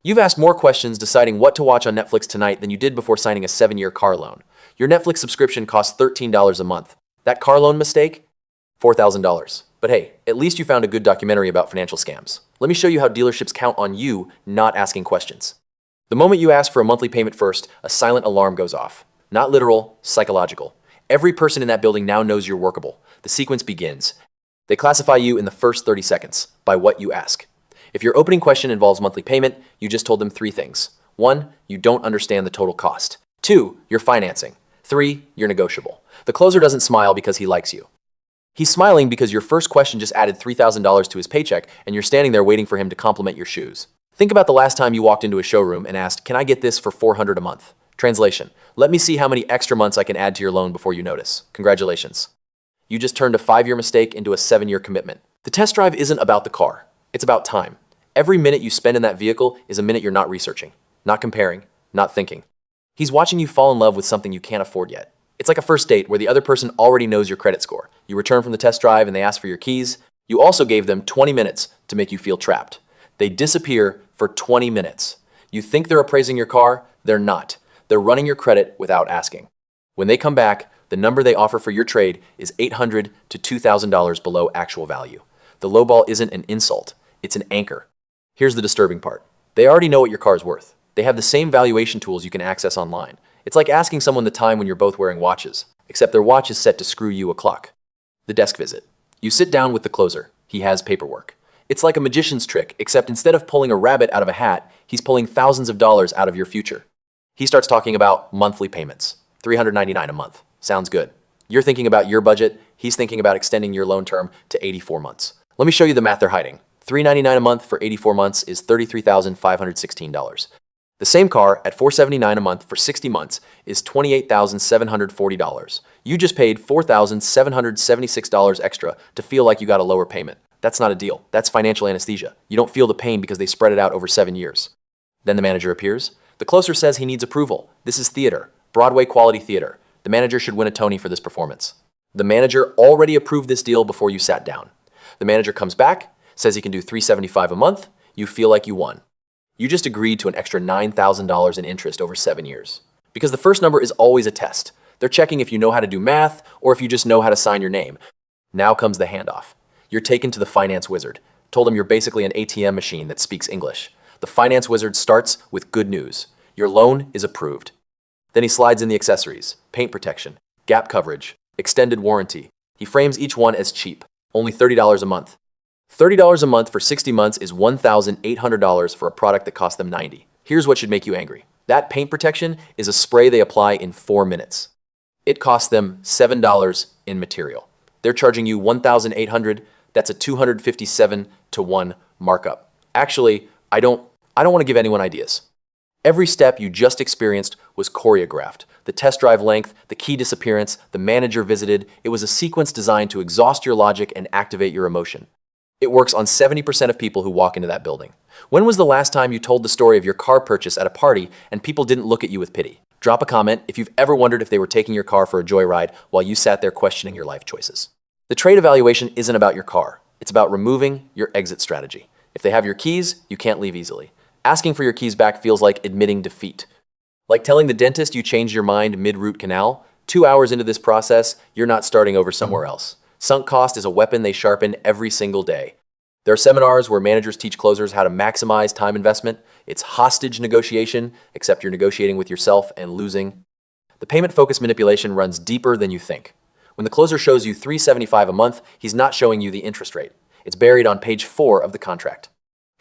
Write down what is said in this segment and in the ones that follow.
You've asked more questions deciding what to watch on Netflix tonight than you did before signing a 7-year car loan. Your Netflix subscription costs $13 a month. That car loan mistake? $4,000. But hey, at least you found a good documentary about financial scams. Let me show you how dealerships count on you not asking questions. The moment you ask for a monthly payment first, a silent alarm goes off. Not literal, psychological. Every person in that building now knows you're workable. The sequence begins. They classify you in the first 30 seconds by what you ask. If your opening question involves monthly payment, you just told them 3 things. 1, you don't understand the total cost. 2, you're financing. 3, you're negotiable. The closer doesn't smile because he likes you. He's smiling because your first question just added $3,000 to his paycheck and you're standing there waiting for him to compliment your shoes. Think about the last time you walked into a showroom and asked, "Can I get this for $400 a month?" Translation: let me see how many extra months I can add to your loan before you notice. Congratulations. You just turned a 5-year mistake into a 7-year commitment. The test drive isn't about the car. It's about time. Every minute you spend in that vehicle is a minute you're not researching, not comparing, not thinking. He's watching you fall in love with something you can't afford yet. It's like a first date where the other person already knows your credit score. You return from the test drive and they ask for your keys. You also gave them 20 minutes to make you feel trapped. They disappear for 20 minutes. You think they're appraising your car? They're not. They're running your credit without asking. When they come back, the number they offer for your trade is $800 to $2,000 below actual value. The lowball isn't an insult, it's an anchor. Here's the disturbing part. They already know what your car is worth. They have the same valuation tools you can access online. It's like asking someone the time when you're both wearing watches, except their watch is set to screw you a clock. The desk visit. You sit down with the closer. He has paperwork. It's like a magician's trick, except instead of pulling a rabbit out of a hat, he's pulling thousands of dollars out of your future. He starts talking about monthly payments. $399 a month. Sounds good. You're thinking about your budget. He's thinking about extending your loan term to 84 months. Let me show you the math they're hiding. $399 a month for 84 months is $33,516. The same car at $479 a month for 60 months is $28,740. You just paid $4,776 extra to feel like you got a lower payment. That's not a deal. That's financial anesthesia. You don't feel the pain because they spread it out over 7 years. Then the manager appears. The closer says he needs approval. This is theater, Broadway quality theater. The manager should win a Tony for this performance. The manager already approved this deal before you sat down. The manager comes back, says he can do $375 a month. You feel like you won. You just agreed to an extra $9,000 in interest over 7 years. Because the first number is always a test. They're checking if you know how to do math or if you just know how to sign your name. Now comes the handoff. You're taken to the finance wizard. Told him you're basically an ATM machine that speaks English. The finance wizard starts with good news. Your loan is approved. Then he slides in the accessories, paint protection, gap coverage, extended warranty. He frames each one as cheap, only $30 a month. $30 a month for 60 months is $1,800 for a product that cost them $90. Here's what should make you angry. That paint protection is a spray they apply in 4 minutes. It costs them $7 in material. They're charging you $1,800. That's a 257 to 1 markup. Actually, I don't want to give anyone ideas. Every step you just experienced was choreographed. The test drive length, the key disappearance, the manager visited. It was a sequence designed to exhaust your logic and activate your emotion. It works on 70% of people who walk into that building. When was the last time you told the story of your car purchase at a party and people didn't look at you with pity? Drop a comment if you've ever wondered if they were taking your car for a joyride while you sat there questioning your life choices. The trade evaluation isn't about your car. It's about removing your exit strategy. If they have your keys, you can't leave easily. Asking for your keys back feels like admitting defeat. Like telling the dentist you changed your mind mid-root canal. 2 hours into this process, you're not starting over somewhere else. Sunk cost is a weapon they sharpen every single day. There are seminars where managers teach closers how to maximize time investment. It's hostage negotiation, except you're negotiating with yourself and losing. The payment-focused manipulation runs deeper than you think. When the closer shows you $375 a month, he's not showing you the interest rate. It's buried on page 4 of the contract.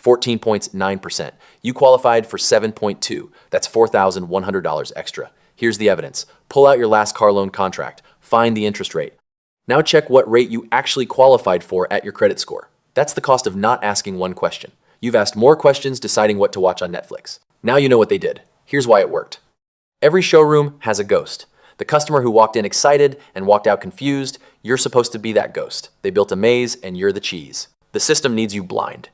14.9%. You qualified for 7.2. That's $4,100 extra. Here's the evidence. Pull out your last car loan contract. Find the interest rate. Now check what rate you actually qualified for at your credit score. That's the cost of not asking one question. You've asked more questions deciding what to watch on Netflix. Now you know what they did. Here's why it worked. Every showroom has a ghost. The customer who walked in excited and walked out confused, you're supposed to be that ghost. They built a maze and you're the cheese. The system needs you blind.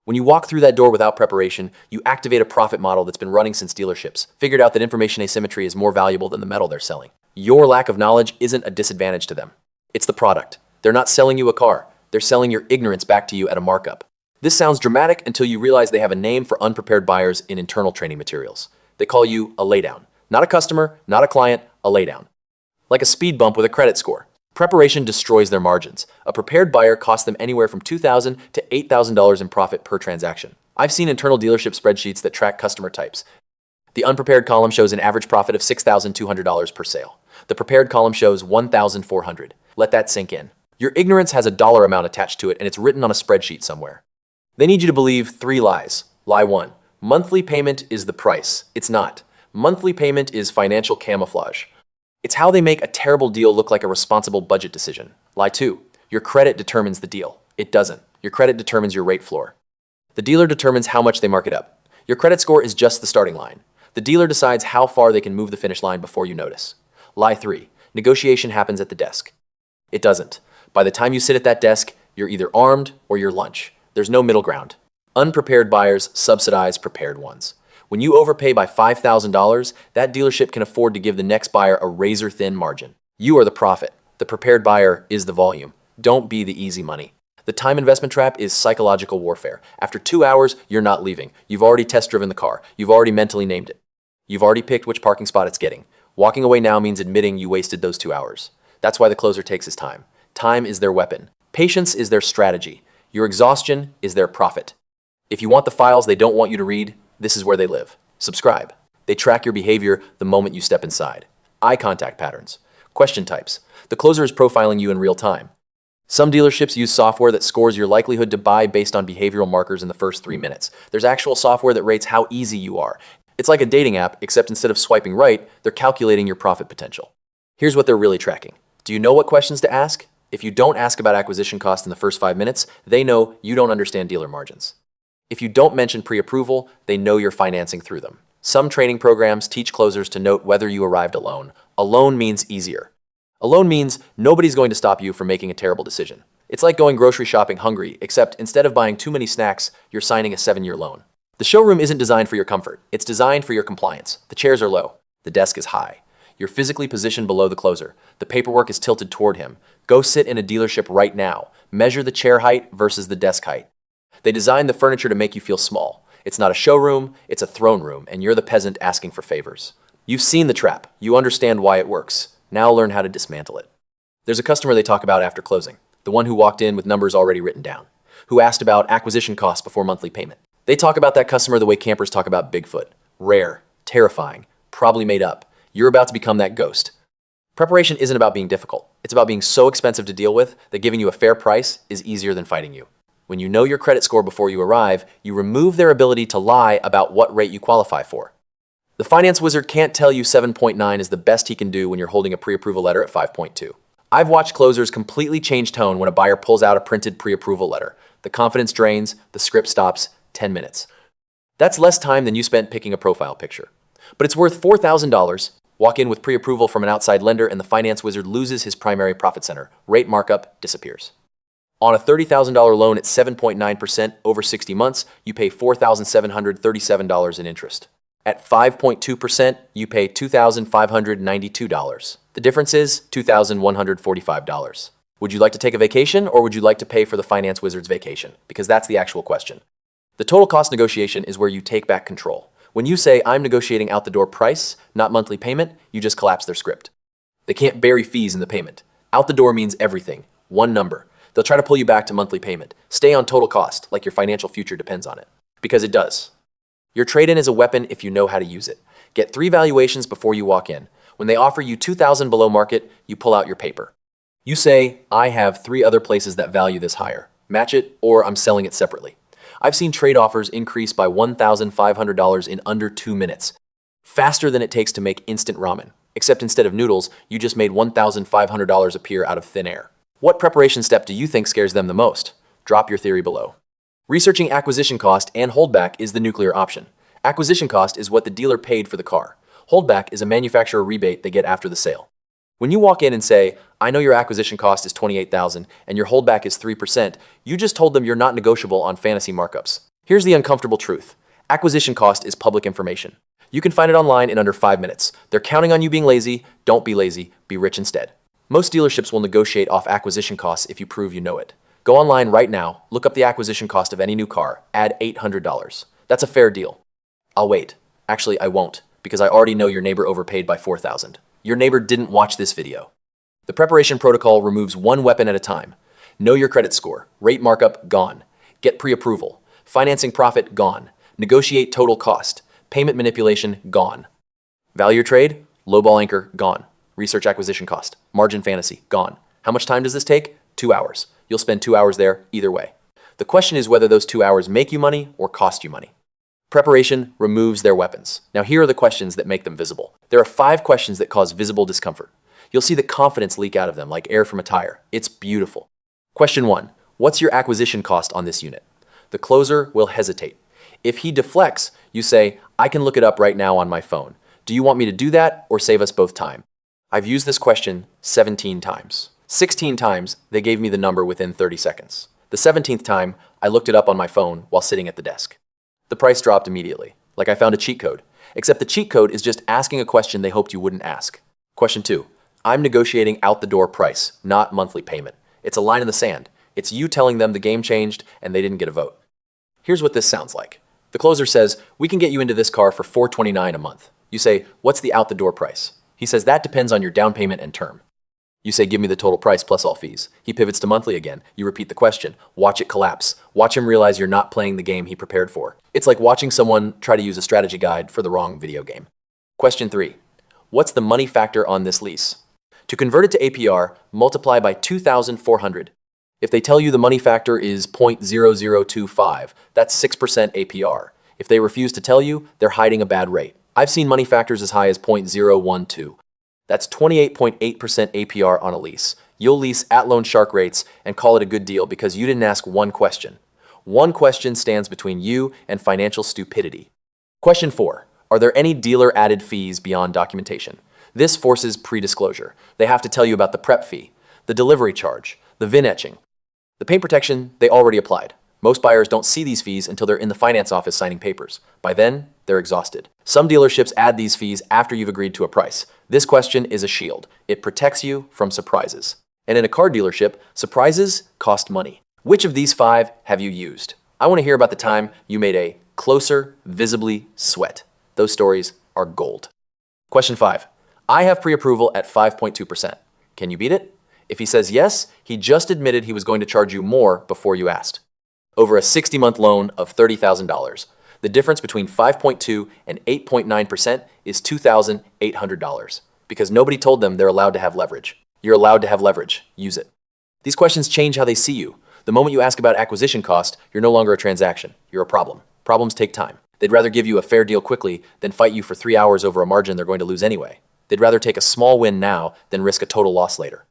When you walk through that door without preparation, you activate a profit model that's been running since dealerships figured out that information asymmetry is more valuable than the metal they're selling. Your lack of knowledge isn't a disadvantage to them. It's the product. They're not selling you a car. They're selling your ignorance back to you at a markup. This sounds dramatic until you realize they have a name for unprepared buyers in internal training materials. They call you a laydown. Not a customer, not a client, a laydown. Like a speed bump with a credit score. Preparation destroys their margins. A prepared buyer costs them anywhere from $2,000 to $8,000 in profit per transaction. I've seen internal dealership spreadsheets that track customer types. The unprepared column shows an average profit of $6,200 per sale. The prepared column shows $1,400. Let that sink in. Your ignorance has a dollar amount attached to it, and it's written on a spreadsheet somewhere. They need you to believe 3 lies. Lie 1. Monthly payment is the price. It's not. Monthly payment is financial camouflage. It's how they make a terrible deal look like a responsible budget decision. Lie 2. Your credit determines the deal. It doesn't. Your credit determines your rate floor. The dealer determines how much they mark it up. Your credit score is just the starting line. The dealer decides how far they can move the finish line before you notice. Lie 3. Negotiation happens at the desk. It doesn't. By the time you sit at that desk, you're either armed or you're lunch. There's no middle ground. Unprepared buyers subsidize prepared ones. When you overpay by $5,000, that dealership can afford to give the next buyer a razor-thin margin. You are the profit. The prepared buyer is the volume. Don't be the easy money. The time investment trap is psychological warfare. After 2 hours, you're not leaving. You've already test-driven the car. You've already mentally named it. You've already picked which parking spot it's getting. Walking away now means admitting you wasted those 2 hours. That's why the closer takes his time. Time is their weapon. Patience is their strategy. Your exhaustion is their profit. If you want the files they don't want you to read, this is where they live. Subscribe. They track your behavior the moment you step inside. Eye contact patterns. Question types. The closer is profiling you in real time. Some dealerships use software that scores your likelihood to buy based on behavioral markers in the first 3 minutes. There's actual software that rates how easy you are. It's like a dating app, except instead of swiping right, they're calculating your profit potential. Here's what they're really tracking. Do you know what questions to ask? If you don't ask about acquisition cost in the first 5 minutes, they know you don't understand dealer margins. If you don't mention pre-approval, they know you're financing through them. Some training programs teach closers to note whether you arrived alone. Alone means easier. Alone means nobody's going to stop you from making a terrible decision. It's like going grocery shopping hungry, except instead of buying too many snacks, you're signing a 7-year loan. The showroom isn't designed for your comfort. It's designed for your compliance. The chairs are low. The desk is high. You're physically positioned below the closer. The paperwork is tilted toward him. Go sit in a dealership right now. Measure the chair height versus the desk height. They designed the furniture to make you feel small. It's not a showroom, it's a throne room, and you're the peasant asking for favors. You've seen the trap. You understand why it works. Now learn how to dismantle it. There's a customer they talk about after closing, the one who walked in with numbers already written down, who asked about acquisition costs before monthly payment. They talk about that customer the way campers talk about Bigfoot. Rare, terrifying, probably made up. You're about to become that ghost. Preparation isn't about being difficult. It's about being so expensive to deal with that giving you a fair price is easier than fighting you. When you know your credit score before you arrive, you remove their ability to lie about what rate you qualify for. The finance wizard can't tell you 7.9 is the best he can do when you're holding a pre-approval letter at 5.2. I've watched closers completely change tone when a buyer pulls out a printed pre-approval letter. The confidence drains, the script stops, 10 minutes. That's less time than you spent picking a profile picture. But it's worth $4,000. Walk in with pre-approval from an outside lender and the finance wizard loses his primary profit center. Rate markup disappears. On a $30,000 loan at 7.9% over 60 months, you pay $4,737 in interest. At 5.2%, you pay $2,592. The difference is $2,145. Would you like to take a vacation or would you like to pay for the finance wizard's vacation? Because that's the actual question. The total cost negotiation is where you take back control. When you say, I'm negotiating out the door price, not monthly payment, you just collapse their script. They can't bury fees in the payment. Out the door means everything. One number. They'll try to pull you back to monthly payment. Stay on total cost, like your financial future depends on it. Because it does. Your trade-in is a weapon if you know how to use it. Get 3 valuations before you walk in. When they offer you $2,000 below market, you pull out your paper. You say, I have 3 other places that value this higher. Match it, or I'm selling it separately. I've seen trade offers increase by $1,500 in under 2 minutes. Faster than it takes to make instant ramen. Except instead of noodles, you just made $1,500 appear out of thin air. What preparation step do you think scares them the most? Drop your theory below. Researching acquisition cost and holdback is the nuclear option. Acquisition cost is what the dealer paid for the car. Holdback is a manufacturer rebate they get after the sale. When you walk in and say, I know your acquisition cost is $28,000 and your holdback is 3%, you just told them you're not negotiable on fantasy markups. Here's the uncomfortable truth. Acquisition cost is public information. You can find it online in under 5 minutes. They're counting on you being lazy. Don't be lazy. Be rich instead. Most dealerships will negotiate off acquisition costs if you prove you know it. Go online right now, look up the acquisition cost of any new car, add $800. That's a fair deal. I'll wait. Actually, I won't, because I already know your neighbor overpaid by $4,000. Your neighbor didn't watch this video. The preparation protocol removes one weapon at a time. Know your credit score. Rate markup, gone. Get pre-approval. Financing profit, gone. Negotiate total cost. Payment manipulation, gone. Value your trade, lowball anchor, gone. Research acquisition cost. Margin fantasy, gone. How much time does this take? 2 hours. You'll spend 2 hours there either way. The question is whether those 2 hours make you money or cost you money. Preparation removes their weapons. Now here are the questions that make them visible. There are 5 questions that cause visible discomfort. You'll see the confidence leak out of them like air from a tire. It's beautiful. Question 1. What's your acquisition cost on this unit? The closer will hesitate. If he deflects, you say, I can look it up right now on my phone. Do you want me to do that or save us both time? I've used this question 17 times. 16 times, they gave me the number within 30 seconds. The 17th time, I looked it up on my phone while sitting at the desk. The price dropped immediately, like I found a cheat code. Except the cheat code is just asking a question they hoped you wouldn't ask. Question 2. I'm negotiating out the door price, not monthly payment. It's a line in the sand. It's you telling them the game changed and they didn't get a vote. Here's what this sounds like. The closer says, we can get you into this car for $429 a month. You say, what's the out the door price? He says, that depends on your down payment and term. You say, give me the total price plus all fees. He pivots to monthly again. You repeat the question. Watch it collapse. Watch him realize you're not playing the game he prepared for. It's like watching someone try to use a strategy guide for the wrong video game. Question 3. What's the money factor on this lease? To convert it to APR, multiply by 2,400. If they tell you the money factor is 0.0025, that's 6% APR. If they refuse to tell you, they're hiding a bad rate. I've seen money factors as high as 0.012. That's 28.8% APR on a lease. You'll lease at loan shark rates and call it a good deal because you didn't ask one question. One question stands between you and financial stupidity. Question 4. Are there any dealer added fees beyond documentation? This forces pre-disclosure. They have to tell you about the prep fee, the delivery charge, the VIN etching. The paint protection, they already applied. Most buyers don't see these fees until they're in the finance office signing papers. By then, they're exhausted. Some dealerships add these fees after you've agreed to a price. This question is a shield. It protects you from surprises. And in a car dealership, surprises cost money. Which of these 5 have you used? I want to hear about the time you made a closer visibly sweat. Those stories are gold. Question 5. I have pre-approval at 5.2%. Can you beat it? If he says yes, he just admitted he was going to charge you more before you asked. Over a 60-month loan of $30,000. The difference between 5.2 and 8.9% is $2,800 because nobody told them they're allowed to have leverage. You're allowed to have leverage. Use it. These questions change how they see you. The moment you ask about acquisition cost, you're no longer a transaction. You're a problem. Problems take time. They'd rather give you a fair deal quickly than fight you for 3 hours over a margin they're going to lose anyway. They'd rather take a small win now than risk a total loss later.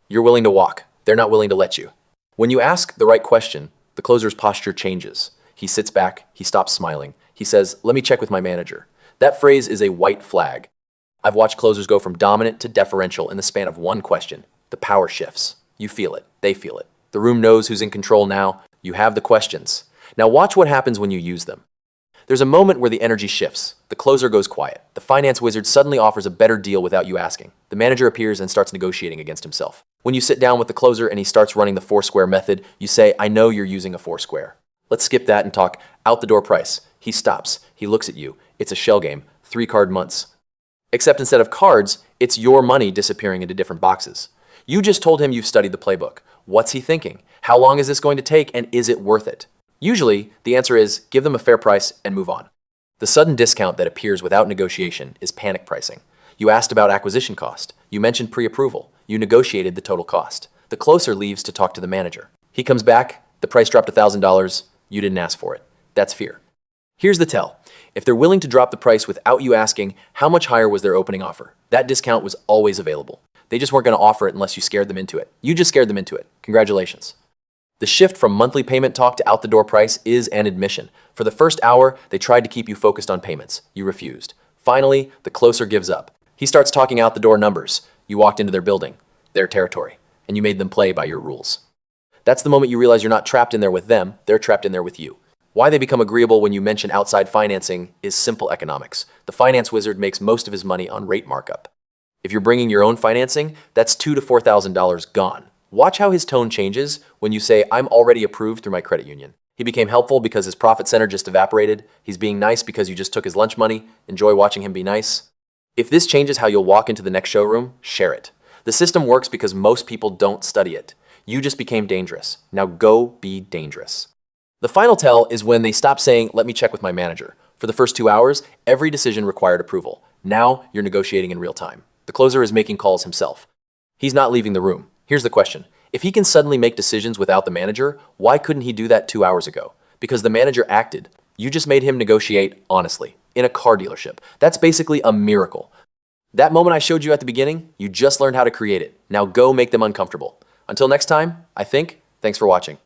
You're willing to walk. They're not willing to let you. When you ask the right question, the closer's posture changes. He sits back, he stops smiling. He says, let me check with my manager. That phrase is a white flag. I've watched closers go from dominant to deferential in the span of one question. The power shifts. You feel it. They feel it. The room knows who's in control now. You have the questions. Now watch what happens when you use them. There's a moment where the energy shifts. The closer goes quiet. The finance wizard suddenly offers a better deal without you asking. The manager appears and starts negotiating against himself. When you sit down with the closer and he starts running the 4-square method, you say, I know you're using a 4-square. Let's skip that and talk out the door price. He stops. He looks at you. It's a shell game. 3 card months. Except instead of cards, it's your money disappearing into different boxes. You just told him you've studied the playbook. What's he thinking? How long is this going to take and is it worth it? Usually, the answer is give them a fair price and move on. The sudden discount that appears without negotiation is panic pricing. You asked about acquisition cost. You mentioned pre-approval. You negotiated the total cost. The closer leaves to talk to the manager. He comes back. The price dropped $1,000. You didn't ask for it. That's fear. Here's the tell. If they're willing to drop the price without you asking, how much higher was their opening offer? That discount was always available. They just weren't going to offer it unless you scared them into it. You just scared them into it. Congratulations. The shift from monthly payment talk to out-the-door price is an admission. For the first hour, they tried to keep you focused on payments. You refused. Finally, the closer gives up. He starts talking out-the-door numbers. You walked into their building, their territory, and you made them play by your rules. That's the moment you realize you're not trapped in there with them, they're trapped in there with you. Why they become agreeable when you mention outside financing is simple economics. The finance wizard makes most of his money on rate markup. If you're bringing your own financing, that's $2,000 to $4,000 gone. Watch how his tone changes when you say, I'm already approved through my credit union. He became helpful because his profit center just evaporated. He's being nice because you just took his lunch money. Enjoy watching him be nice. If this changes how you'll walk into the next showroom, share it. The system works because most people don't study it. You just became dangerous. Now go be dangerous. The final tell is when they stop saying, let me check with my manager. For the first 2 hours, every decision required approval. Now you're negotiating in real time. The closer is making calls himself. He's not leaving the room. Here's the question. If he can suddenly make decisions without the manager, why couldn't he do that 2 hours ago? Because the manager acted. You just made him negotiate honestly, in a car dealership. That's basically a miracle. That moment I showed you at the beginning, you just learned how to create it. Now go make them uncomfortable. Until next time, thanks for watching.